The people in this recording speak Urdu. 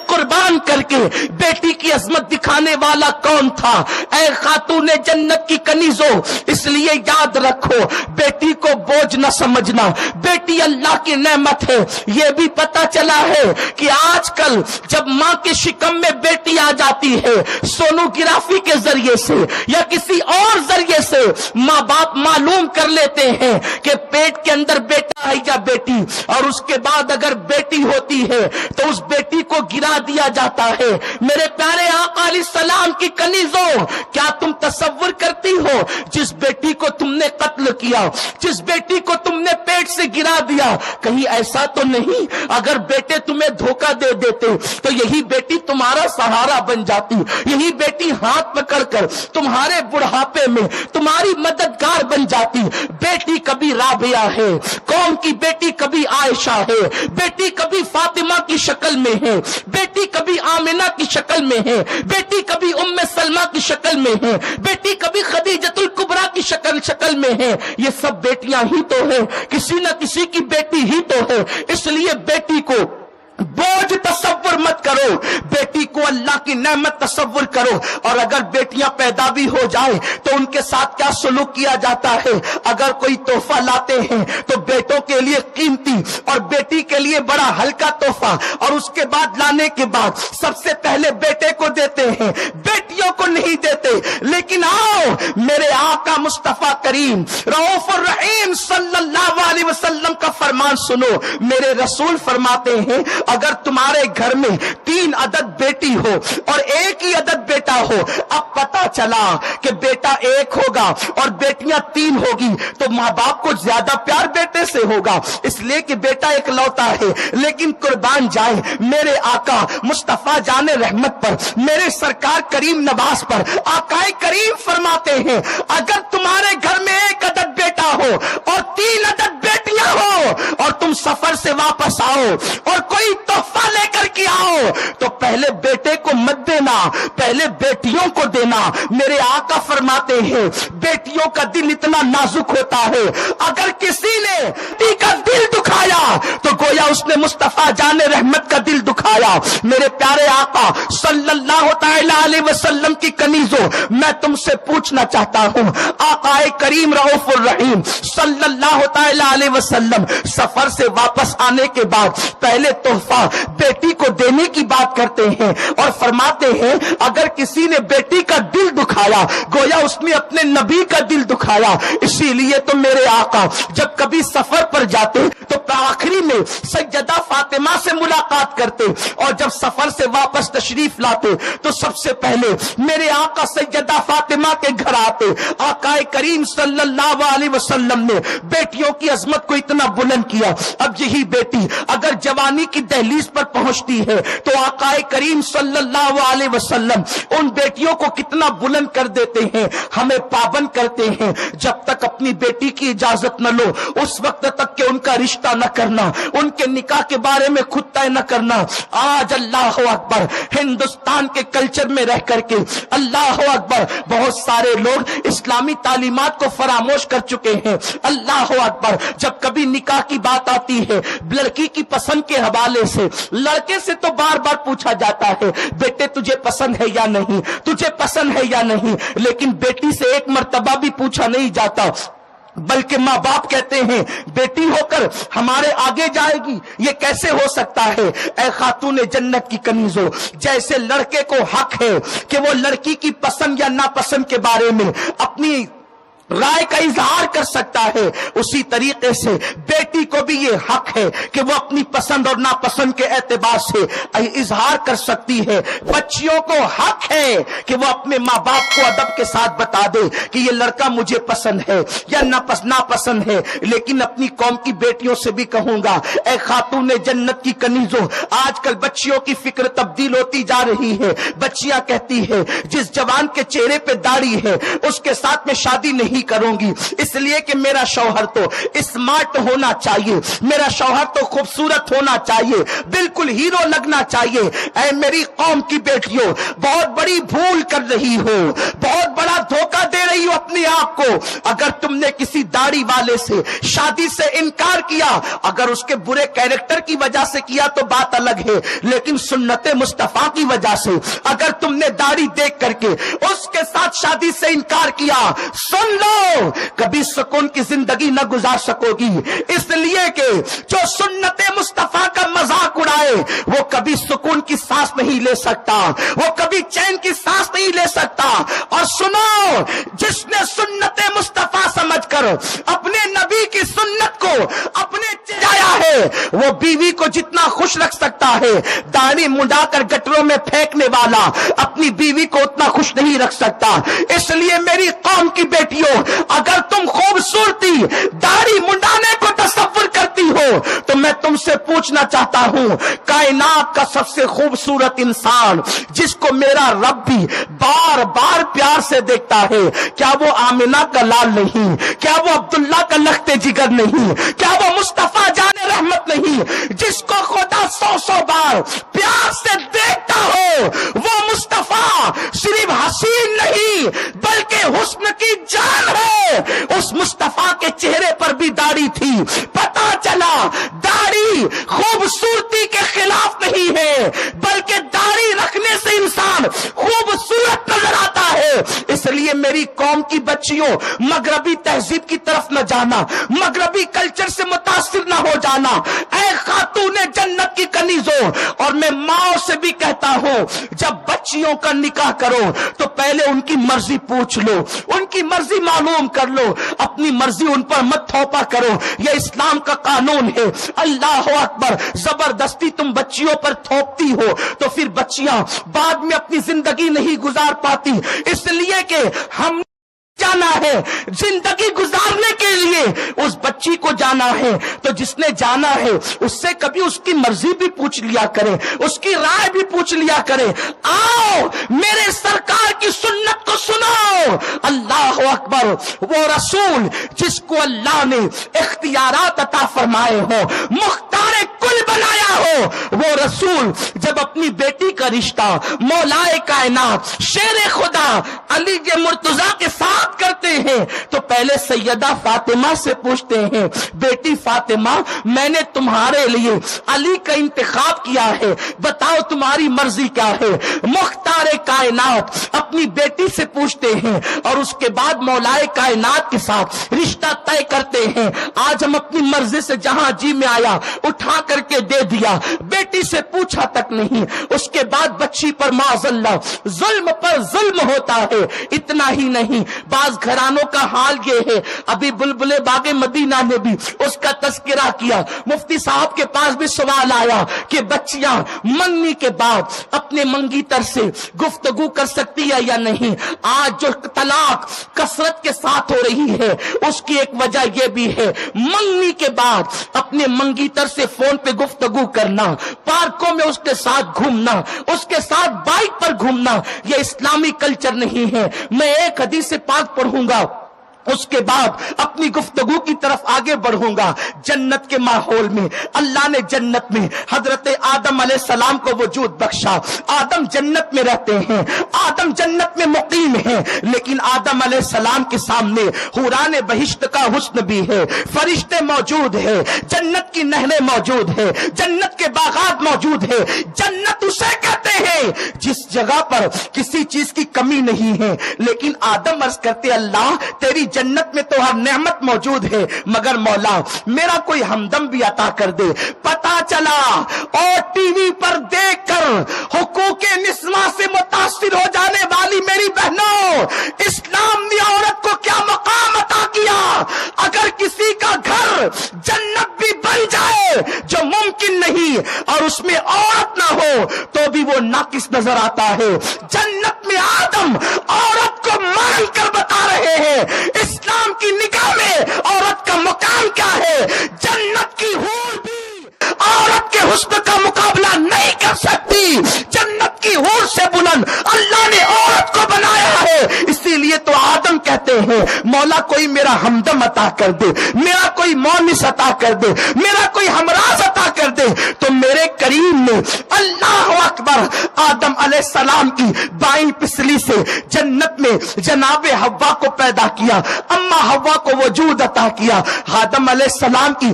قربان کر کے بیٹی کی عظمت دکھانے والا کون تھا؟ اے خاتون جنت کی کنیزوں، اس لیے یاد رکھو بیٹی کو بوجھ نہ سمجھنا، بیٹی اللہ کی نعمت ہے۔ یہ بھی پتا چلا ہے کہ آج کل جب ماں کے شکم میں بیٹی آ جاتی ہے، سونوگرافی کے ذریعے سے یا کسی اور ذریعے سے ماں باپ معلوم کر لیتے ہیں کہ پیٹ کے اندر بیٹا ہے یا بیٹی، اور اس کے بعد اگر بیٹی ہوتی ہے تو اس بیٹی کو گرا دیا جاتا ہے۔ میرے پیارے آقا علیہ السلام کی کنیزوں، کیا تم تصور کرتی ہو جس بیٹی کو تم نے قتل کیا، جس بیٹی کو تم نے پیٹ سے گرا دیا، کہیں ایسا تو نہیں اگر بیٹے تمہیں دھوکہ دے دیتے تو یہی بیٹی تمہارا سہارا بن جاتی، یہی بیٹی ہاتھ پکڑ کر تمہارے بڑھاپے میں تمہاری مددگار بن جاتی۔ بیٹی کبھی رابعہ ہے، قوم کی بیٹی کبھی عائشہ ہے، بیٹی کبھی فاطمہ کی شکل میں ہے، بیٹی کبھی آمنہ کی شکل میں ہے، بیٹی کبھی ام سلمہ کی شکل میں ہے، بیٹی کبھی خدیجۃ الکبریٰ کی شکل میں ہے۔ یہ سب بیٹیاں ہی تو ہیں، کسی نہ کسی کی بیٹی ہی تو ہے۔ اس لیے بیٹی کو بوجھ تصور مت کرو، بیٹی کو اللہ کی نعمت تصور کرو۔ اور اگر بیٹیاں پیدا بھی ہو جائیں تو ان کے ساتھ کیا سلوک کیا جاتا ہے؟ اگر کوئی تحفہ لاتے ہیں تو بیٹوں کے لیے قیمتی اور بیٹی کے لیے بڑا ہلکا تحفہ، اور اس کے بعد لانے کے بعد سب سے پہلے بیٹے کو دیتے ہیں، بیٹیوں کو نہیں دیتے۔ لیکن آؤ میرے آقا مصطفیٰ کریم رؤوف الرحیم صلی اللہ علیہ وسلم کا فرمان سنو۔ میرے رسول فرماتے ہیں اگر تمہارے گھر میں 3 عدد بیٹی ہو اور 1 ہی عدد بیٹا ہو، اب پتا چلا کہ بیٹا 1 ہوگا اور بیٹیاں 3 ہوگی تو ماں باپ کو زیادہ پیار بیٹے سے ہوگا، اس لیے کہ بیٹا ایک لوتا ہے۔ لیکن قربان جائے میرے آقا مصطفیٰ جان رحمت پر، میرے سرکار کریم نواز پر، آقا کریم فرماتے ہیں اگر تمہارے گھر میں 1 عدد بیٹا ہو اور 3 عدد بیٹیاں ہو اور تم سفر سے واپس آؤ اور کوئی تحفہ لے کر کے آؤ تو پہلے بیٹے کو مت دینا، پہلے بیٹیوں کو دینا۔ میرے آقا فرماتے ہیں بیٹیوں کا دل اتنا نازک ہوتا ہے، اگر کسی نے بیٹی کا دل دکھایا تو گویا اس نے مصطفیٰ جان رحمت کا دل دکھایا۔ میرے پیارے آقا صلی اللہ تعالی علیہ وسلم کی کنیزوں، میں تم سے پوچھنا چاہتا ہوں، آقا کریم رؤوف الرحیم صلی اللہ تعالی علیہ وسلم سفر سے واپس آنے کے بعد پہلے تحفہ بیٹی کو دینے کی بات کرتے ہیں اور فرماتے ہیں اگر کسی نے بیٹی کا دل دکھایا گویا اس نے اپنے نبی کا دل دکھایا۔ اسی لیے تو میرے آقا جب کبھی سفر پر جاتے تو آخری میں سیدہ فاطمہ سے ملاقات کرتے، اور جب سفر سے واپس تشریف لاتے تو سب سے پہلے میرے آقا سیدہ فاطمہ کے گھر آتے۔ آقا کریم صلی اللہ علیہ وسلم نے بیٹیوں کی عظمت کو اتنا بلند کیا، اب یہی بیٹی اگر جوانی کی دہلیز پر پہنچتی ہے تو آقا کریم صلی اللہ علیہ وسلم ان بیٹیوں کو کتنا بلند کر دیتے ہیں، ہمیں پابند کرتے ہیں جب تک اپنی بیٹی کی اجازت نہ لو اس وقت تک کہ ان کا رشتہ نہ کرنا، ان کے نکاح کے بارے میں خود طے نہ کرنا۔ آج اللہ اکبر ہندوستان کے کلچر میں رہ کر کے اللہ اکبر بہت سارے لوگ اسلامی تعلیمات کو فراموش کر چکے ہیں۔ اللہ اکبر جب کبھی نکاح کی بات آتی ہے لڑکی کی پسند کے حوالے سے لڑکے سے تو بار بار پوچھا جاتا ہے بیٹے تجھے پسند ہے یا نہیں، تجھے پسند ہے یا نہیں، لیکن بیٹی سے ایک مرتبہ بھی پوچھا نہیں جاتا، بلکہ ماں باپ کہتے ہیں بیٹی ہو کر ہمارے آگے جائے گی، یہ کیسے ہو سکتا ہے؟ اے خاتون جنت کی کنیزوں، جیسے لڑکے کو حق ہے کہ وہ لڑکی کی پسند یا ناپسند کے بارے میں اپنی رائے کا اظہار کر سکتا ہے، اسی طریقے سے بیٹی کو بھی یہ حق ہے کہ وہ اپنی پسند اور ناپسند کے اعتبار سے اظہار کر سکتی ہے۔ بچیوں کو حق ہے کہ وہ اپنے ماں باپ کو ادب کے ساتھ بتا دے کہ یہ لڑکا مجھے پسند ہے یا ناپسند ہے۔ لیکن اپنی قوم کی بیٹیوں سے بھی کہوں گا اے خاتون جنت کی کنیزوں، آج کل بچیوں کی فکر تبدیل ہوتی جا رہی ہے۔ بچیاں کہتی ہے جس جوان کے چہرے پہ داڑھی ہے اس کے ساتھ میں شادی نہیں کروں گی، اس لیے کہ میرا شوہر تو اسمارٹ ہونا چاہیے، میرا شوہر تو خوبصورت ہونا چاہیے، بالکل ہیرو لگنا چاہیے۔ اے میری قوم کی بیٹیوں، بہت بڑی بھول کر رہی ہو، بہت بڑا دھوکہ دے رہی ہو اپنے آپ کو۔ اگر تم نے کسی داڑھی والے سے شادی سے انکار کیا، اگر اس کے برے کیریکٹر کی وجہ سے کیا تو بات الگ ہے، لیکن سنت مصطفیٰ کی وجہ سے اگر تم نے داڑھی دیکھ کر کے اس کے ساتھ شادی سے انکار کیا، سن لو کبھی سکون کی زندگی نہ گزار سکو گی، اس لیے کہ جو سنت مصطفیٰ کا مذاق اڑائے وہ کبھی سکون کی سانس نہیں لے سکتا، وہ کبھی چین کی سانس نہیں لے سکتا۔ اور سنو، جس نے سنت مصطفیٰ سمجھ کر اپنے نبی کی سنت کو اپنے چایا ہے، وہ بیوی کو جتنا خوش رکھ سکتا ہے، داڑھی منڈا کر گٹروں میں پھینکنے والا اپنی بیوی کو اتنا خوش نہیں رکھ سکتا۔ اس لیے میری قوم کی بیٹیوں، اگر تم خوبصورتی داڑھی منڈانے کو تصور کرتی ہو تو میں تم سے پوچھنا چاہتا ہوں، کائنات کا سب سے خوبصورت انسان جس کو میرا رب بھی بار بار پیار سے دیکھتا ہے، کیا وہ آمنہ کا لال نہیں؟ کیا وہ عبداللہ کا لخت جگر نہیں؟ کیا وہ مصطفیٰ جان رحمت نہیں؟ جس کو خدا 100 بار پیار سے دیکھتا ہو، وہ مصطفیٰ صرف حسین نہیں بلکہ حسن کی جان ہے۔ اس مصطفیٰ کے چہرے پر بھی داڑھی تھی، پتا چلا داڑھی خوبصورتی کے خلاف نہیں ہے، بلکہ داڑھی رکھنے سے انسان خوبصورت نظر آتا ہے۔ اس لیے میری قوم کی بچیوں، مغربی تہذیب کی طرف نہ جانا، مغربی کلچر سے متاثر نہ ہو جانا۔ اے خاتون جنت کی کنیزوں، اور میں ماں سے بھی کہتا ہوں، جب بچیوں کا نکاح کرو تو پہلے ان کی مرضی پوچھ لو، ان کی مرضی معلوم کر لو، اپنی مرضی ان پر مت تھوپا کرو، یہ اسلام کا قانون ہے۔ اللہ اکبر، زبردستی تم بچیوں پر تھوپتی ہو تو پھر بچیاں بعد میں اپنی زندگی نہیں گزار پاتی، اس لیے کہ ہم جانا ہے زندگی گزارنے کے لیے، اس بچی کو جانا ہے تو جس نے جانا ہے اس سے کبھی اس کی مرضی بھی پوچھ لیا کرے، اس کی رائے بھی پوچھ لیا کرے۔ آؤ میرے سرکار کی سنت کو سنو۔ اللہ اکبر، وہ رسول جس کو اللہ نے اختیارات عطا فرمائے ہو، مختار کل بنایا ہو، وہ رسول جب اپنی بیٹی کا رشتہ مولائے کائنات شیر خدا علی مرتضیٰ کے ساتھ کرتے ہیں تو پہلے سیدہ فاطمہ سے پوچھتے ہیں، بیٹی فاطمہ، میں نے تمہارے لیے علی کا انتخاب کیا ہے، بتاؤ تمہاری مرضی کیا ہے۔ مختار کائنات اپنی بیٹی سے پوچھتے ہیں اور اس کے بعد مولائے کائنات کے ساتھ رشتہ طے کرتے ہیں۔ آج ہم اپنی مرضی سے جہاں جی میں آیا اٹھا کر کے دے دیا، بیٹی سے پوچھا تک نہیں۔ اس کے بعد بچی پر معاذ اللہ ظلم پر ظلم ہوتا ہے۔ اتنا ہی نہیں، بعض گھرانوں کا حال یہ ہے، ابھی بلبل باغ مدینہ نے بھی اس کا تذکرہ کیا، مفتی صاحب کے پاس بھی سوال آیا کہ بچیاں منگنی کے بعد اپنے منگیتر سے گفتگو کر سکتی ہے یا نہیں۔ آج جو طلاق کثرت کے ساتھ ہو رہی ہے اس کی ایک وجہ یہ بھی ہے، منگنی کے بعد اپنے منگیتر سے فون پہ گفتگو کرنا، پارکوں میں اس کے ساتھ گھومنا، اس کے ساتھ بائک پر گھومنا، یہ اسلامی کلچر نہیں ہے۔ میں ایک حدیث سے پاک پڑھوں گا، اس کے بعد اپنی گفتگو کی طرف آگے بڑھوں گا۔ جنت کے ماحول میں اللہ نے جنت میں حضرت آدم علیہ السلام کو وجود بخشا۔ آدم جنت میں رہتے ہیں، آدم جنت میں مقیم ہیں، لیکن آدم علیہ السلام کے سامنے حوران بہشت کا حسن بھی ہے، فرشتے موجود ہیں، جنت کی نہریں موجود ہیں، جنت کے باغات موجود ہیں۔ جنت اسے کہتے ہیں جس جگہ پر کسی چیز کی کمی نہیں ہے، لیکن آدم عرض کرتے، اللہ تیری جنت میں تو ہر نعمت موجود ہے، مگر مولا میرا کوئی ہمدم بھی عطا کر دے۔ پتا چلا اور ٹی وی پر دیکھ کر حقوق نسواں سے متاثر ہو جانے والی میری بہنوں، اسلام نے عورت کو کیا مقام عطا کیا۔ اگر کسی کا گھر جنت بھی بن جائے جو ممکن نہیں اور اس میں عورت نہ ہو تو بھی وہ ناقص نظر آتا ہے۔ جنت میں آدم عورت کو مان کر بتا رہے ہیں اسلام کی نگاہ میں عورت کا مقام کیا ہے۔ جنت کی حور بھی عورت کے حسن کا مقابلہ نہیں کر سکتی۔ جنت کی حور سے بلند اللہ نے عورت کو بنایا ہے، اسی لیے تو آدم کہتے ہیں مولا کوئی میرا ہمدم عطا کر دے، میرا کوئی مونس عطا کر دے، میرا کوئی ہمراز عطا کر دے۔ تو میرے کریم نے اللہ اکبر آدم علیہ السلام کی بائیں پسلی سے جنت میں جناب حوا کو پیدا کیا، اما حوا کو وجود عطا کیا۔ آدم علیہ السلام کی